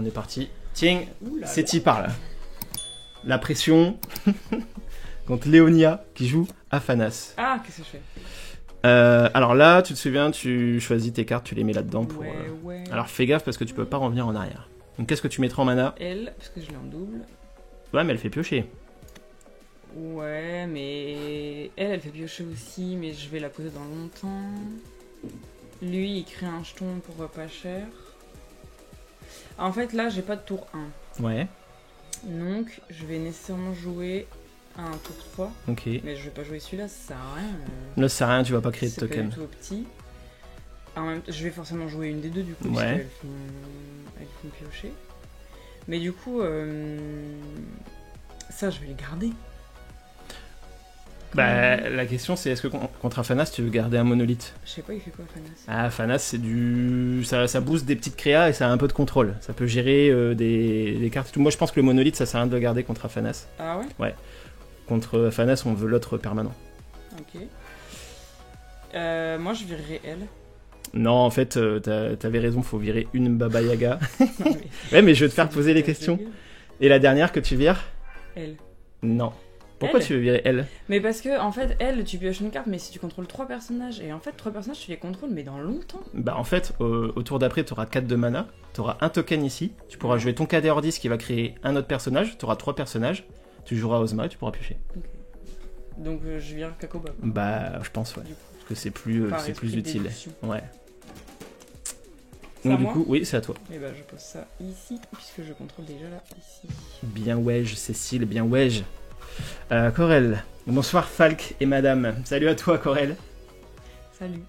On est parti. Tiens, Oula, c'est qui par là. La pression contre Léonia qui joue Aphanas. Ah, qu'est-ce que je fais? Alors là, tu te souviens, tu choisis tes cartes, tu les mets là-dedans pour. Ouais. Alors fais gaffe parce que tu peux pas revenir en arrière. Donc qu'est-ce que tu mettras en mana? Elle, parce que je l'ai en double. Ouais, mais elle fait piocher. Ouais, mais elle fait piocher aussi, mais je vais la poser dans longtemps. Lui, il crée un jeton pour pas cher. En fait, là, j'ai pas de tour 1. Ouais, Donc, je vais nécessairement jouer à un tour 3. ok. Mais je vais pas jouer celui-là, ça sert à rien. Là, ça sert à rien, tu vas pas créer de C'est pas token. du tout petit. En même temps, je vais forcément jouer une des deux, du coup, Ouais. parce elles font piocher. Mais du coup, ça, je vais les garder. Bah, la question c'est est-ce que contre Aphanas tu veux garder un monolithe? Je sais pas, il fait quoi, Phanas? Ah, Aphanas c'est du. Ça booste des petites créas et ça a un peu de contrôle. Ça peut gérer des cartes et tout. Moi je pense que le monolithe ça sert à rien de le garder contre Aphanas. Ah ouais? Contre Aphanas on veut l'autre permanent. Ok. Moi, je virerai elle. Non, en fait, t'avais raison, faut virer une Baba Yaga. Non, mais Ouais, mais je vais te faire c'est poser les du questions. casse-gueule. Et la dernière que tu vires? Elle. Non. Pourquoi Elle tu veux virer elle? Mais parce que, en fait, elle, tu pioches une carte, mais si tu contrôles 3 personnages, et en fait, 3 personnages, tu les contrôles, mais dans longtemps. Bah, en fait, au tour d'après, t'auras 4 de mana, t'auras un token ici, tu pourras jouer ton KD-Ordis qui va créer un autre personnage, t'auras 3 personnages, tu joueras Ozma et tu pourras piocher. Donc, je vire Kakoba. Bah, je pense, ouais. Du coup. Parce que c'est plus, Par c'est plus esprit de utile. déduction. Ouais. C'est Donc, à du moi coup, oui, c'est à toi. Et bah, je pose ça ici, puisque je contrôle déjà là, ici. Bien wedge, Cécile, bien wedge. Corel. Bonsoir, Falk et madame. Salut à toi, Corel. Salut.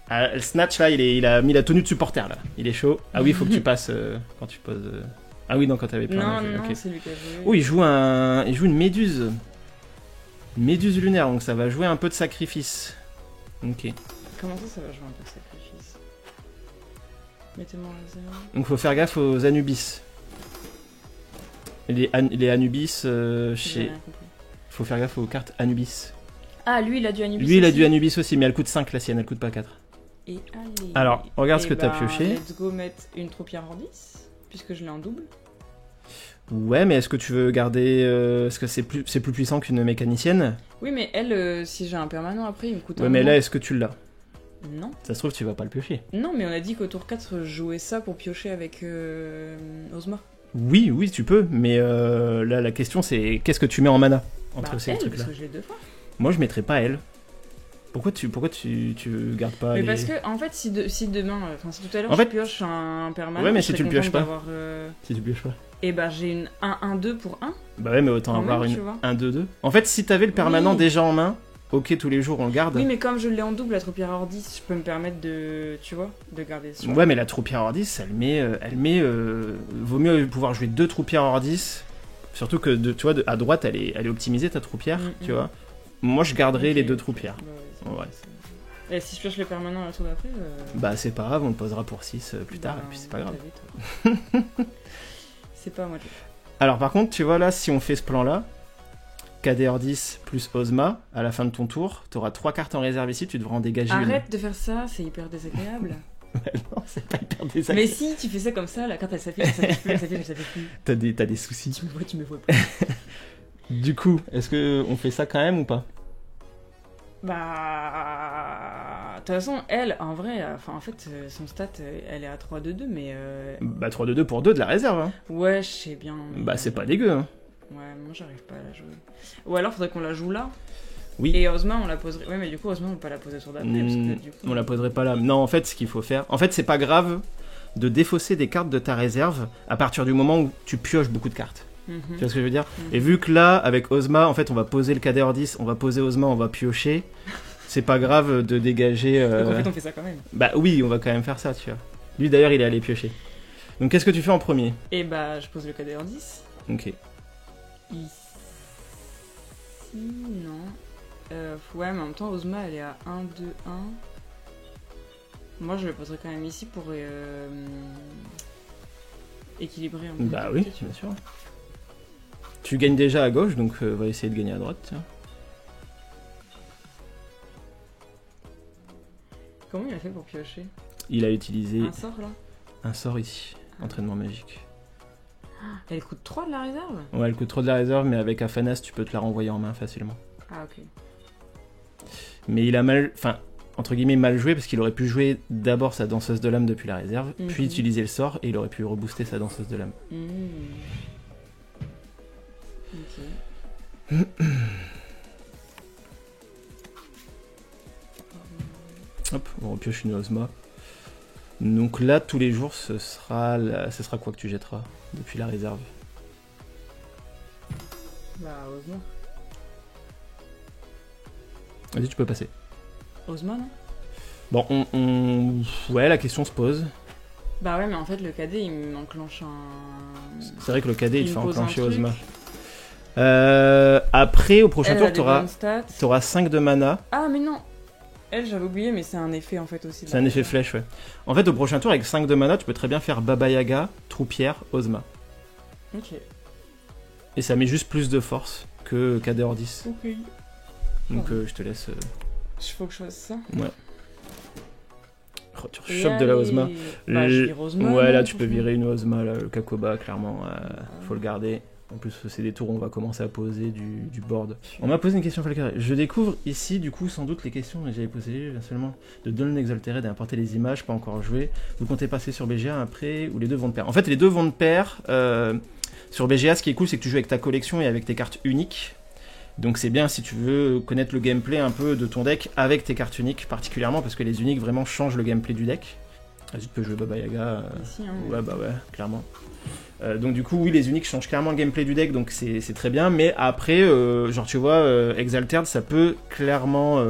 Le Snatch, là, il a mis la tenue de supporter, là. Il est chaud. Ah oui, il faut que tu passes quand tu poses... Ah oui, non, quand t'avais plein. Non, ok. c'est lui qui a joué. Oh, il joue une méduse. Une méduse lunaire, donc ça va jouer un peu de sacrifice. Ok. Comment ça va jouer un peu de sacrifice? Mettez-moi un laser. Donc faut faire gaffe aux Anubis. Les Anubis, J'ai chez... rien compris. Faut faire gaffe aux cartes Anubis. Ah, lui, il a du Anubis. Lui, il a aussi. du Anubis aussi, mais elle coûte 5 la sienne, elle coûte pas 4. Et allez. Alors, regarde ce Eh que t'as ben, pioché. Let's go mettre une troupière en 10, puisque je l'ai en double. Ouais, mais est-ce que tu veux garder... Est-ce que c'est plus puissant qu'une mécanicienne? Oui, mais elle, si j'ai un permanent après, il me coûte Ouais, un mais moins. là, est-ce que tu l'as? Non. Ça se trouve, tu vas pas le piocher. Non, mais on a dit qu'au tour 4, je jouais ça pour piocher avec Ozma. Oui, oui, tu peux, mais là, la question, c'est qu'est-ce que tu mets en mana entre Bah, ces elle, trucs-là? parce que je l'ai 2 fois. Moi, je mettrais pas elle. Pourquoi tu gardes pas Mais les... parce que, en fait, si demain, enfin, si tout à l'heure En je fait- pioche un permanent, Ouais, mais je si serais tu le contente pioches pas. d'avoir, Si tu pioches pas. Et bah, j'ai une 1-1-2 pour 1. Bah ouais, mais autant Quand avoir même, une tu vois. 1-2-2. En fait, si t'avais le permanent Oui. déjà en main, ok, tous les jours on le garde. Oui, mais comme je l'ai en double, la troupière hors 10, je peux me permettre de, tu vois, de garder ce choix. Ouais, mais la troupière hors 10, vaut mieux pouvoir jouer 2 troupières hors 10. Surtout que, tu vois, à droite, elle est optimisée ta troupière, tu vois. Moi, je garderais Ok. les 2 troupières. Bah, Ouais. Et si je pioche le permanent à la tour d'après, Bah, c'est pas grave, on le posera pour 6 plus tard, bah, et puis c'est pas grave. t'avais tort. C'est pas à moi de jouer. Alors, par contre, tu vois, là, si on fait ce plan-là, KD hors 10 plus Ozma, à la fin de ton tour, t'auras 3 cartes en réserve ici, tu devras en dégager une. Arrête de faire ça, c'est hyper désagréable. Non, c'est pas hyper désagréable. Mais si, tu fais ça comme ça, la carte elle s'affiche, elle s'affiche plus, elle s'affiche, elle s'affiche plus. T'as des soucis. Tu me vois plus. Du coup, est-ce que on fait ça quand même ou pas? Bah. De toute façon, elle, en vrai, en fait, son stat, elle est à 3-2-2, mais. Bah 3-2-2 pour 2 de la réserve. Hein. Ouais, je sais bien. mais- Bah c'est pas dégueu. Hein. Ouais, moi j'arrive pas à la jouer. Ou alors faudrait qu'on la joue là. Oui. Et Ozma, on la poserait. Ouais, mais du coup, Ozma, on peut pas la poser sur d'après. parce que, du coup, On la poserait pas là. Non, en fait, ce qu'il faut faire... En fait, c'est pas grave de défausser des cartes de ta réserve à partir du moment où tu pioches beaucoup de cartes. Mhm. Tu vois ce que je veux dire? Mhm. Et vu que là, avec Ozma, en fait, on va poser le KD hors 10, on va poser Ozma, on va piocher. C'est pas grave de dégager... Donc en fait, on fait ça quand même. Bah oui, on va quand même faire ça, tu vois. Lui, d'ailleurs, il est allé piocher. Donc, qu'est-ce que tu fais en premier? Et bah, je pose le KD en 10. Ok. Ici. Non. Ouais, mais en même temps, Ozma, elle est à 1, 2, 1. Moi, je le poserai quand même ici pour équilibrer un peu. Bah les oui, côtés, tu bien sûr. Tu gagnes déjà à gauche, donc on va essayer de gagner à droite, tiens. Comment il a fait pour piocher? Il a utilisé Un sort là? un sort ici. entraînement magique. Elle coûte 3 de la réserve? Ouais, elle coûte trop de la réserve, mais avec Aphanas, tu peux te la renvoyer en main facilement. Ah, ok. Mais il a mal... Enfin, entre guillemets, mal joué, parce qu'il aurait pu jouer d'abord sa danseuse de l'âme depuis la réserve, puis utiliser le sort, et il aurait pu rebooster sa danseuse de l'âme. Ok. Hop, on repioche une Ozma. Donc là, tous les jours, ce sera quoi que tu jetteras depuis la réserve? Bah, Ozma. Vas-y, tu peux passer. Ozma, non? Bon, ouais, la question se pose. Bah ouais, mais en fait, le cadet, il m'enclenche un... C'est vrai que le cadet, il me fait pose enclencher un truc. Ozma. Après, au prochain Elle tour, a des bonnes stats. t'auras 5 de mana. Ah, mais non. Elle, j'avais oublié, mais c'est un effet, en fait, aussi. C'est un effet flèche, ouais. En fait, au prochain tour, avec 5 de mana, tu peux très bien faire Baba Yaga, Troupière, Ozma. Ok. Et ça met juste plus de force que Cadet Ordis. Ok. Donc je te laisse... Faut que je fasse ça. Ouais. Oh, tu rechopes de la Ozma. Bah, je vire Ozma. Ouais, là non, tu peux virer une Ozma, là, le Kakoba, clairement. Faut le garder. En plus, c'est des tours où on va commencer à poser du board. On m'a posé une question, Falcar. Je découvre ici, du coup, sans doute les questions que j'avais posées seulement de Dawn Exalted et importer les images, pas encore joué. Vous comptez passer sur BGA après, ou les deux vont de pair? En fait, les deux vont de pair. Sur BGA, ce qui est cool, c'est que tu joues avec ta collection et avec tes cartes uniques. Donc c'est bien si tu veux connaître le gameplay un peu de ton deck avec tes cartes uniques, particulièrement parce que les uniques vraiment changent le gameplay du deck. Vas-y, tu peux jouer Baba Yaga. Ici, hein, ouais, bah ouais, clairement. Donc du coup, oui, les uniques changent clairement le gameplay du deck, donc c'est très bien. Mais après, genre tu vois, Exalted, ça peut clairement...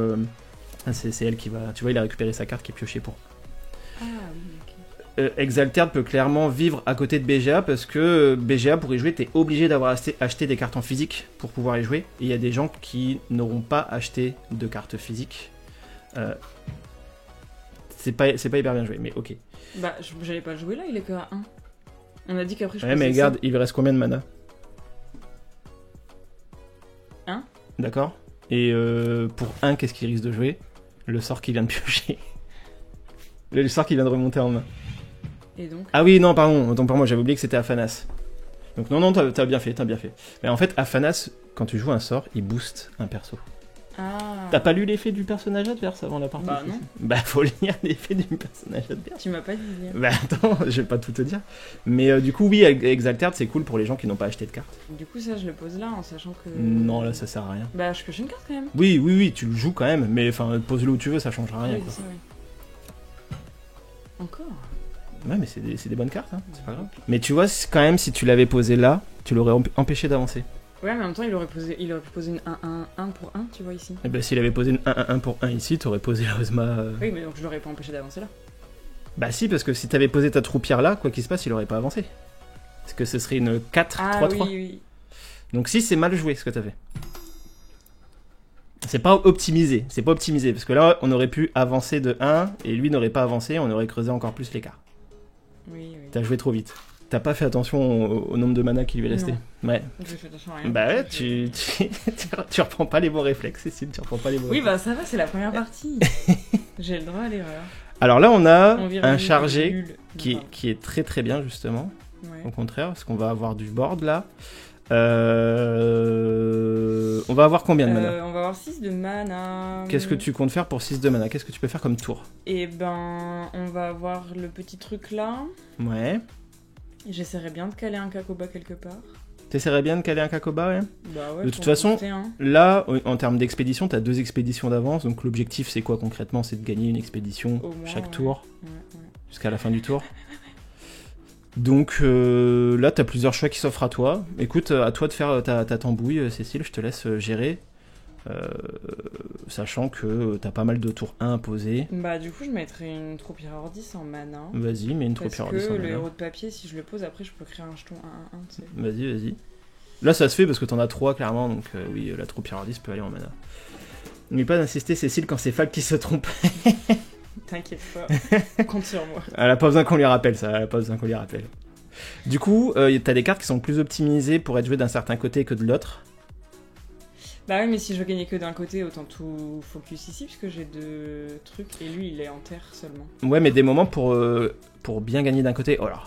c'est elle qui va... Tu vois, il a récupéré sa carte qui est piochée pour... Ah oui, ok. Exalted peut clairement vivre à côté de BGA parce que BGA, pour y jouer, t'es obligé d'avoir acheté des cartes en physique pour pouvoir y jouer. Et il y a des gens qui n'auront pas acheté de cartes physiques. C'est pas hyper bien joué, mais ok. Bah, j'allais pas le jouer là, il est que à 1. On a dit qu'après je Ouais, faisais mais regarde, il lui reste combien de mana? 1. D'accord. Et pour 1, qu'est-ce qu'il risque de jouer? Le sort qu'il vient de piocher. Le sort qui vient de remonter en main. Et donc Ah oui, non, pardon, autant pour moi, j'avais oublié que c'était Aphanas. Donc non, t'as bien fait. Mais en fait, Aphanas, quand tu joues un sort, il booste un perso. Ah. T'as pas lu l'effet du personnage adverse avant la partie? Bah non. Bah faut lire l'effet du personnage adverse. Tu m'as pas dit de lire. Bah attends, je vais pas tout te dire. Mais du coup, oui, Exalted, c'est cool pour les gens qui n'ont pas acheté de carte. Du coup, ça, je le pose là en sachant que. Non, là, ça sert à rien. Bah, je pioche une carte quand même. Oui, tu le joues quand même, mais enfin, pose-le où tu veux, ça changera rien. Oui, Quoi. c'est vrai. Encore. Ouais, mais c'est des bonnes cartes, hein, c'est pas grave. Mais tu vois, quand même, si tu l'avais posé là, tu l'aurais empêché d'avancer. Ouais, mais en même temps, il aurait pu poser une 1-1 pour 1, tu vois, ici. Et ben, s'il avait posé une 1-1 pour 1 ici, t'aurais posé la Ozma. Oui, mais donc je l'aurais pas empêché d'avancer là. Bah si, parce que si t'avais posé ta troupière là, quoi qu'il se passe, il aurait pas avancé. Parce que ce serait une 4-3-3. Ah oui. Donc si, c'est mal joué ce que t'as fait. C'est pas optimisé, parce que là, on aurait pu avancer de 1, et lui n'aurait pas avancé, on aurait creusé encore plus l'écart. Oui. T'as joué trop vite. T'as pas fait attention au nombre de mana qui lui est resté. Non. Ouais. J'ai fait attention à rien. Bah ouais, tu reprends pas les bons réflexes, Cécile, tu reprends pas les bons Oui, réflexes. bah ça va, c'est la première partie. J'ai le droit à l'erreur. Alors là, on a vire un nul, chargé nul. qui est très très bien, justement. Ouais. Au contraire, parce qu'on va avoir du board là. On va avoir combien de mana? On va avoir 6 de mana. Qu'est-ce que tu comptes faire pour 6 de mana? Qu'est-ce que tu peux faire comme tour? Et ben, on va avoir le petit truc là. Ouais. J'essaierai bien de caler un Kakoba quelque part. T'essaierais bien de caler un Kakoba, ouais? Bah ouais. De toute façon, là, en termes d'expédition, t'as 2 expéditions d'avance. Donc l'objectif, c'est quoi concrètement? C'est de gagner une expédition chaque tour, jusqu'à la fin du tour. Donc là, t'as plusieurs choix qui s'offrent à toi. Écoute, à toi de faire ta tambouille, Cécile, je te laisse gérer. Sachant que t'as pas mal de tours 1 à poser. Bah du coup, je mettrais une Troupière Ordis en mana. Vas-y, mets une Troupière Ordis en mana. Parce que le héros de papier, si je le pose, après je peux créer un jeton 1-1, tu sais. Vas-y. Là, ça se fait parce que t'en as 3 clairement, donc oui, la Troupière Ordis peut aller en mana. N'oublie pas d'insister, Cécile, quand c'est Fal qui se trompe. T'inquiète pas, compte sur moi. Elle a pas besoin qu'on lui rappelle ça, Du coup, t'as des cartes qui sont plus optimisées pour être jouées d'un certain côté que de l'autre. Bah oui, mais si je veux gagner que d'un côté, autant tout focus ici, puisque j'ai 2 trucs, et lui, il est en terre seulement. Ouais, mais des moments pour bien gagner d'un côté... Oh là,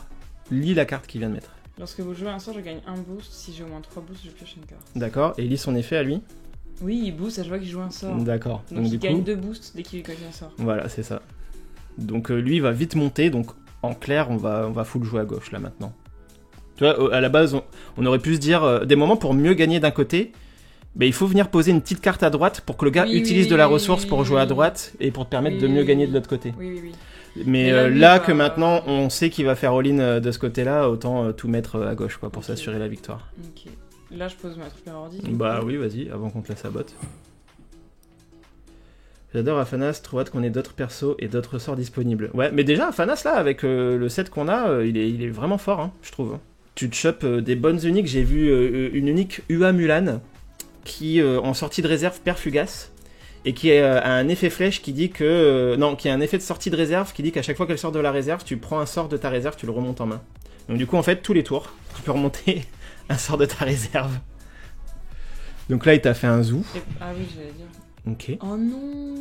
lis la carte qu'il vient de mettre. Lorsque vous jouez un sort, je gagne un boost. Si j'ai au moins 3 boosts, je pioche une carte. D'accord, et lis son effet à lui. Oui, il boost, ça je vois qu'il joue un sort. D'accord. Donc il du gagne coup, 2 boosts dès qu'il gagne un sort. voilà, c'est ça. Donc lui, il va vite monter, donc en clair, on va full jouer à gauche, là, maintenant. Tu vois, à la base, on aurait pu se dire, des moments pour mieux gagner d'un côté, mais il faut venir poser une petite carte à droite pour que le gars utilise de la ressource pour jouer à droite et pour te permettre de mieux gagner de l'autre côté. Oui. Mais là que maintenant on sait qu'il va faire all-in de ce côté-là, autant tout mettre à gauche quoi, pour s'assurer la victoire. Ok. Là je pose ma truc à ordi. Bah oui, vas-y, avant qu'on te la sabote. J'adore Afanas, trop hâte qu'on ait d'autres persos et d'autres sorts disponibles. Ouais, mais déjà Afanas là, avec le set qu'on a, il est vraiment fort, hein, je trouve. Tu te chopes des bonnes uniques, j'ai vu une unique UA Mulan qui en sortie de réserve perd Fugace. Et qui a un effet flèche qui dit que... non, qui a un effet de sortie de réserve qui dit qu'à chaque fois qu'elle sort de la réserve, tu prends un sort de ta réserve, tu le remontes en main. Donc du coup, en fait, tous les tours, tu peux remonter un sort de ta réserve. Donc là, il t'a fait un zoo. Ah oui, j'allais dire. Ok. Oh non.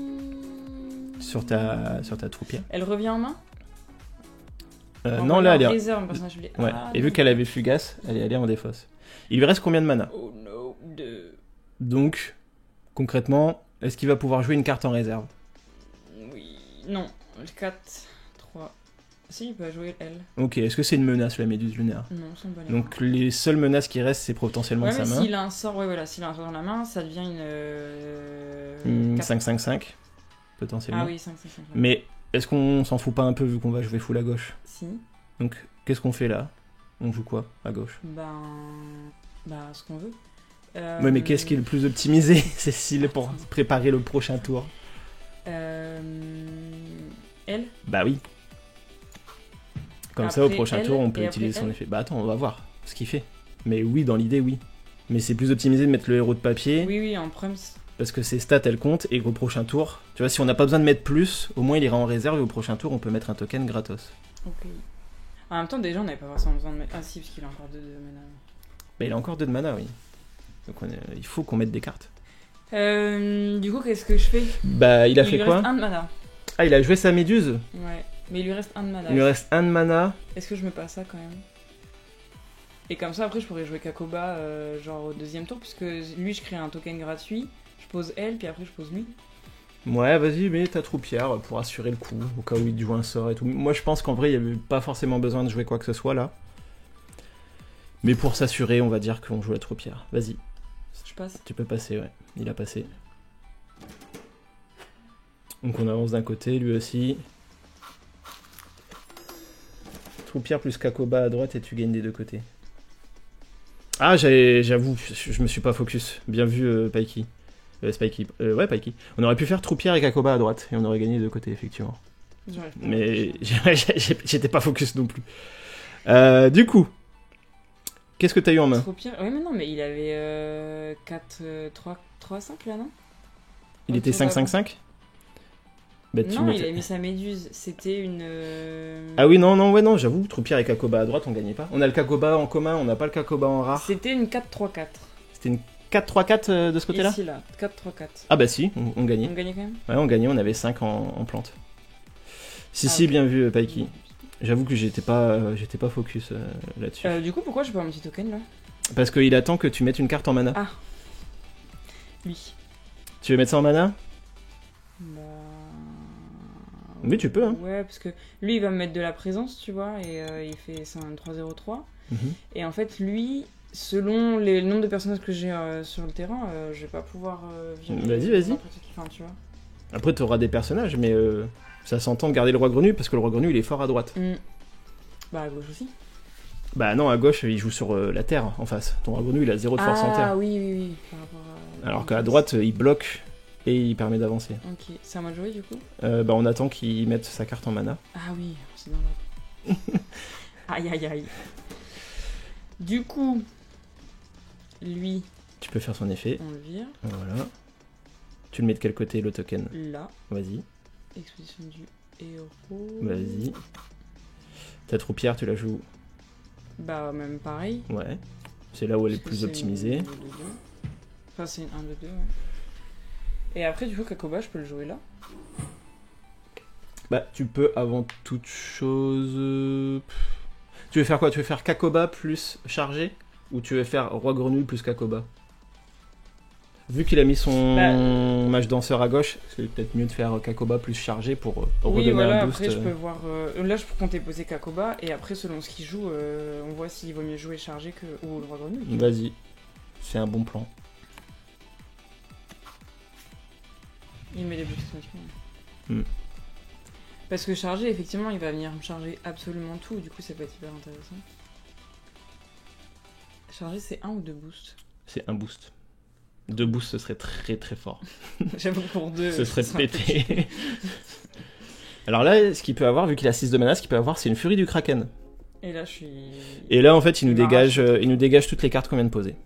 Sur ta troupière. Elle revient en main non, là, elle est... réserve, personnage. Ouais, Ah, et vu qu'elle avait Fugace, elle est allée en défausse. Il lui reste combien de mana? Oh no, 2. Donc, concrètement... Est-ce qu'il va pouvoir jouer une carte en réserve? Oui. Non. 4, 3. Si, il peut jouer elle. Ok, est-ce que c'est une menace la méduse lunaire? Non, ça me va. Donc les seules menaces qui restent, c'est potentiellement sa main. S'il a un sort, ouais, voilà, s'il a un sort dans la main, ça devient une. 5-5-5, potentiellement. Ah oui, 5-5-5. Mais est-ce qu'on s'en fout pas un peu vu qu'on va jouer full à gauche? Si. Donc qu'est-ce qu'on fait là? On joue quoi à gauche? Bah, ce qu'on veut. Ouais, mais qu'est-ce qui est le plus optimisé, Cécile, pour préparer le prochain tour? Elle. Bah oui. Comme Après, ça, au prochain elle, tour, on peut et utiliser après son elle. effet. Bah attends, on va voir ce qu'il fait. Mais oui, dans l'idée, oui. Mais c'est plus optimisé de mettre le héros de papier. Oui, en proms. Parce que ses stats, elles comptent, et qu'au prochain tour, tu vois, si on n'a pas besoin de mettre plus, au moins il ira en réserve, et au prochain tour, on peut mettre un token gratos. Ok. En même temps, déjà, on n'avait pas forcément besoin de mettre. Ah si, parce qu'il a encore 2 de mana. Bah il a encore 2 de mana, oui. Donc il faut qu'on mette des cartes. Du coup, qu'est-ce que je fais? Bah il a fait lui quoi? reste 1 de mana. Ah, il a joué sa méduse? Ouais, mais il lui reste 1 de mana. Il lui reste 1 de mana. Est-ce que je mets pas ça quand même? Et comme ça, après, je pourrais jouer Kakoba genre au deuxième tour, puisque lui, je crée un token gratuit, je pose elle, puis après, je pose lui. Ouais, vas-y, mets ta troupière pour assurer le coup, au cas où il joue un sort et tout. Moi, je pense qu'en vrai, il n'y avait pas forcément besoin de jouer quoi que ce soit là. Mais pour s'assurer, on va dire qu'on joue la troupière. Vas-y. Je passe. Tu peux passer, ouais. Il a passé. Donc on avance d'un côté, lui aussi. Troupière plus Kakoba à droite et tu gagnes des deux côtés. Ah, j'avoue, je me suis pas focus. Bien vu, Paiki. Spikey. Ouais, Paiki. On aurait pu faire Troupière et Kakoba à droite et on aurait gagné des deux côtés, effectivement. Mais j'étais pas focus non plus. Du coup, qu'est-ce que t'as eu en main? Troupière. Ouais, mais non, mais il avait 4, 3, 5 là, non? Il était 5-5-5? Bah, non, il a mis sa méduse. C'était une. Ah oui, non, j'avoue, Troupière et Kakoba à droite, on gagnait pas. On a le Kakoba en commun, on n'a pas le Kakoba en rare. C'était une 4-3-4. C'était une 4-3-4 de ce côté-là? Ici, là, 4-3-4. Ah bah si, on gagnait. On gagnait quand même? Ouais, on gagnait, on avait 5 en plante. Si, okay. Bien vu, Paiki. J'avoue que j'étais pas focus là-dessus. Du coup, pourquoi j'ai pas mon petit token là? Parce qu'il attend que tu mettes une carte en mana. Ah. Oui. Tu veux mettre ça en mana? Bah. Oui, tu peux, hein. Ouais, parce que lui, il va me mettre de la présence, tu vois, et il fait ça un 3-0-3. Et en fait, lui, selon le nombre de personnages que j'ai sur le terrain, je vais pas pouvoir Vas-y. Enfin, tu vois. Après, tu auras des personnages, mais ça s'entend de garder le roi Grenu, parce que le roi Grenu, il est fort à droite. Bah, à gauche aussi. Bah non, à gauche, il joue sur la terre, en face. Ton roi Grenu, il a 0 de force en terre. Ah oui. Par rapport à... Alors qu'à droite, il bloque et il permet d'avancer. Ok, c'est à moi de jouer, du coup bah on attend qu'il mette sa carte en mana. Ah oui, c'est dans l'ordre. Aïe. Du coup, lui... Tu peux faire son effet. On le vire. Voilà. Tu le mets de quel côté, le token? Là. Vas-y. Exposition du héros. Vas-y. Ta troupière, tu la joues? Bah, même pareil. Ouais. C'est là où elle est plus optimisée. Une 1, 2, 2. Enfin, c'est une 1, 2, 2, ouais. Et après, du coup, Kakoba, je peux le jouer là? Bah, tu peux avant toute chose... Tu veux faire quoi? Tu veux faire Kakoba plus chargé? Ou tu veux faire Roi Grenouille plus Kakoba? Vu qu'il a mis son mage danseur à gauche, c'est peut-être mieux de faire Kakoba plus chargé pour redonner Oui, voilà, un boost. après je peux voir. Là, je comptais poser Kakoba, et après, selon ce qu'il joue, on voit s'il vaut mieux jouer chargé ou le roi grenouille. Vas-y, c'est un bon plan. Il met les boosts automatiquement. Hmm. Parce que chargé, effectivement, il va venir me charger absolument tout, du coup, ça peut être hyper intéressant. Chargé, c'est 1 ou 2 boosts? C'est un boost. 2 boosts, ce serait très très fort. J'avoue que pour 2, Ce serait pété. Alors là, ce qu'il peut avoir, vu qu'il a 6 de mana, ce qu'il peut avoir, c'est une furie du Kraken. Et là, je suis. Et là, en fait, il nous m'arrache. dégage toutes les cartes qu'on vient de poser.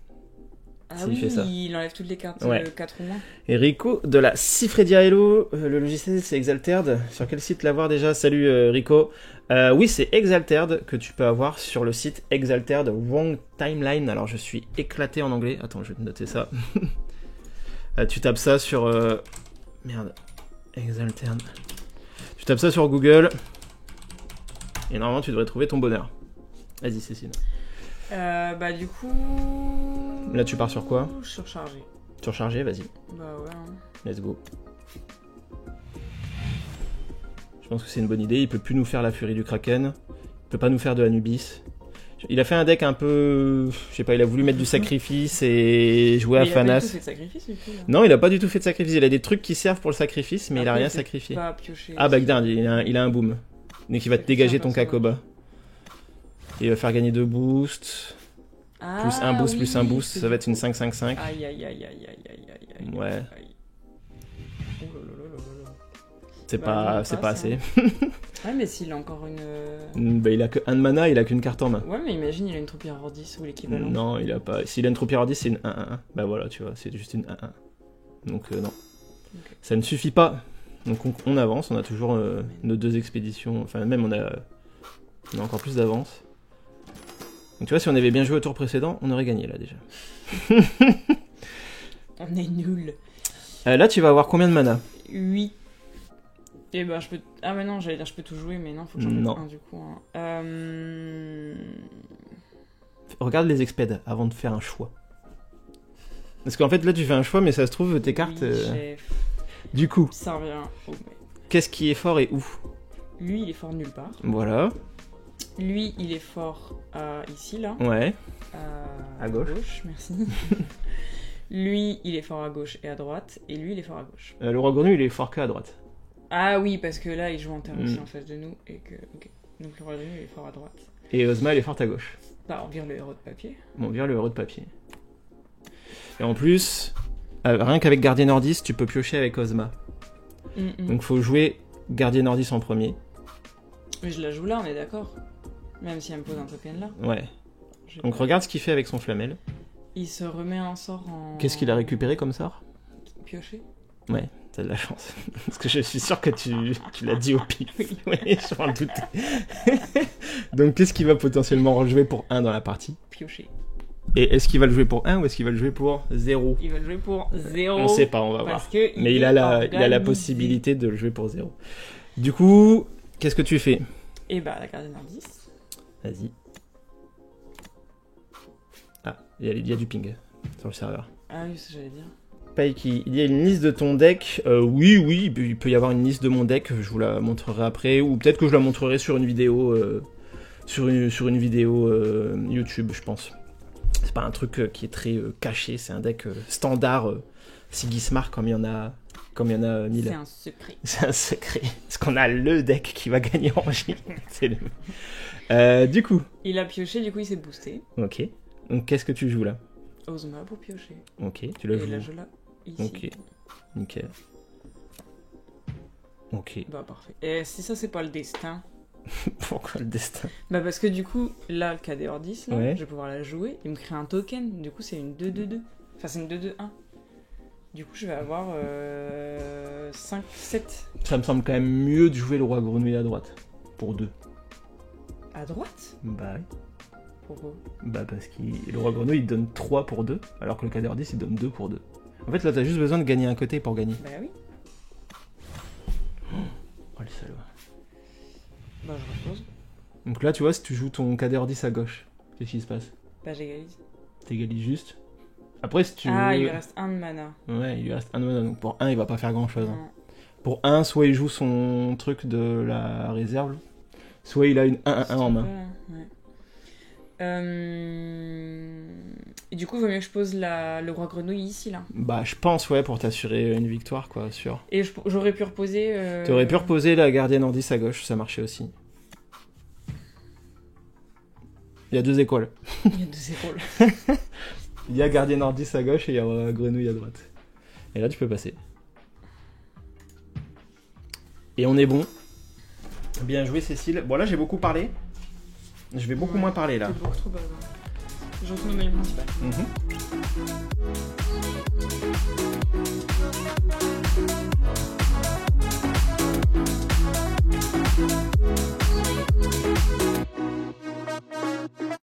Ah s'il oui, fait ça. il enlève toutes les cartes, Ouais. 4 ou moins. Et Rico de la Cifredia Hello, le logiciel c'est Exalted. Sur quel site l'avoir déjà? Salut Rico. Oui, c'est Exalted que tu peux avoir sur le site Exalted Wrong Timeline. Alors je suis éclaté en anglais. Attends, je vais te noter ça. Tu tapes ça sur. Merde. Exalted. Tu tapes ça sur Google. Et normalement tu devrais trouver ton bonheur. Vas-y, Cécile. Bah, du coup. Là, tu pars sur quoi? Surchargé. Surchargé, vas-y. Bah, ouais. Hein. Let's go. Je pense que c'est une bonne idée. Il peut plus nous faire la furie du Kraken. Il peut pas nous faire de Anubis. Il a fait un deck un peu... Je sais pas, il a voulu mettre du sacrifice et jouer à Mais il a pas du tout Fanas. fait de sacrifice, du coup. Là. Non, il a pas du tout fait de sacrifice. Il a des trucs qui servent pour le sacrifice, mais il a Après, rien fait sacrifié. Pas piocher. Ah, Bagdad, il a un boom. Donc il va te C'est dégager ça, ton personnage. Kakoba. Et il va faire gagner 2 boosts. Ah, Plus un boost, oui, plus un boost. c'est Ça va du être une coup. 5-5-5. Aïe, aïe, aïe, aïe, aïe, aïe, aïe, aïe. Ouais. Aïe. Oh là là là là là. C'est Bah, non, c'est pas pas assez. Ouais, mais s'il a encore une. Bah, il a que 1 de mana, il a qu'une carte en main. Ouais, mais imagine, il a une troupière hors 10 ou l'équivalent. Non, il a pas. S'il a une troupière hors 10, c'est une 1-1-1. Bah voilà, tu vois, c'est juste une 1-1. Donc non. Ok. Ça ne suffit pas. Donc on avance, on a toujours nos 2 expéditions. Enfin, même on a encore plus d'avance. Donc tu vois, si on avait bien joué au tour précédent, on aurait gagné là déjà. On est nul. Là, tu vas avoir combien de mana? 8. Et bah, je peux. Ah, mais non, j'allais dire, je peux tout jouer, mais non, faut que j'en mette Non. un du coup. Hein. Regarde les expèdes avant de faire un choix. Parce qu'en fait, là, tu fais un choix, mais ça se trouve, tes cartes. Oui, chef. Du coup, Ça revient au mec. qu'est-ce qui est fort et où? Lui, il est fort nulle part. Voilà. Lui, il est fort ici, là. Ouais. À gauche. merci. Lui, il est fort à gauche et à droite. Et lui, il est fort à gauche. Le roi grenouille, il est fort que à droite. Ah oui, parce que là, il joue en terre aussi Mm. en face de nous. Et que. Ok. Donc le roi il est fort à droite. Et Ozma, elle est forte à gauche. Bah, on vire le héros de papier. Bon, vire le héros de papier. Et en plus, rien qu'avec Gardien Nordis, tu peux piocher avec Ozma. Donc faut jouer Gardien Nordis en premier. Mais je la joue là, on est d'accord. Même si elle me pose un token là. Ouais. J'ai Donc pas- regarde ce qu'il fait avec son flamel. Il se remet un sort en. Qu'est-ce qu'il a récupéré comme sort? Pioché. Ouais, t'as de la chance. Parce que je suis sûr que tu l'as dit au pif. Oui, je m'en doutais. Donc qu'est-ce qu'il va potentiellement rejouer pour 1 dans la partie? Pioché. Et est-ce qu'il va le jouer pour 1 ou est-ce qu'il va le jouer pour 0? Il va le jouer pour 0. On sait pas, on va voir. Parce que Mais il a la possibilité de le jouer pour 0. Du coup, qu'est-ce que tu fais? Et bah, la gardienne indice. Vas-y. Ah, il y a du ping sur le serveur. Ah oui, ça j'allais dire. Pike, il y a une liste de ton deck. Oui, il peut y avoir une liste de mon deck. Je vous la montrerai après. Ou peut-être que je la montrerai sur une vidéo, sur une vidéo YouTube, je pense. C'est pas un truc qui est très caché. C'est un deck standard Sigismar comme il y en a 1000. C'est un secret. C'est un secret. Parce qu'on a le deck qui va gagner en J. C'est le... du coup. Il a pioché, du coup il s'est boosté. Ok. Donc qu'est-ce que tu joues là? Ozma pour piocher. Ok, tu la Et joues. là je l'ai ici. Ok. Nickel. Ok. Bah parfait. Et si ça c'est pas le destin. Pourquoi le destin? Bah parce que du coup, là le KD hors 10, là, Ouais. je vais pouvoir la jouer. Il me crée un token. Du coup c'est une 2-2-2. Enfin c'est une 2-2-1. Du coup je vais avoir 5, 7 Ça me semble quand même mieux de jouer le roi grenouille à droite. Pour 2. à droite. Bah oui. Pourquoi? Bah parce que le roi grenouille il donne 3 pour 2, alors que le cadre 10 il donne 2 pour 2. En fait là t'as juste besoin de gagner un côté pour gagner. Bah oui. Oh le salaud. Bah je repose. Donc là, tu vois, si tu joues ton cadet 10 à gauche, qu'est-ce qui se passe? Bah j'égalise. T'égalises juste. Après, si tu Ah, veux... il lui reste 1 de mana. Ouais, il lui reste un de mana, donc pour 1, il va pas faire grand-chose. Hein. Non. Pour 1, soit il joue son truc de la réserve, soit il a une 1-1-1 en main. Ouais. Et du coup, il vaut mieux que je pose le roi grenouille ici, là. Bah, je pense, ouais, pour t'assurer une victoire, quoi, sûr. Et j'aurais pu reposer... T'aurais pu reposer la gardienne en 10 à gauche, ça marchait aussi. Il y a 2 écoles. Il y a 2 épaules. Il y a gardienne en 10 à gauche et il y a grenouille à droite. Et là, tu peux passer. Et on est bon. Bien joué, Cécile. Bon, là, j'ai beaucoup parlé. Je vais beaucoup moins parler, là. C'est beaucoup trop bas, là. Je retourne au menu principal. Mhm.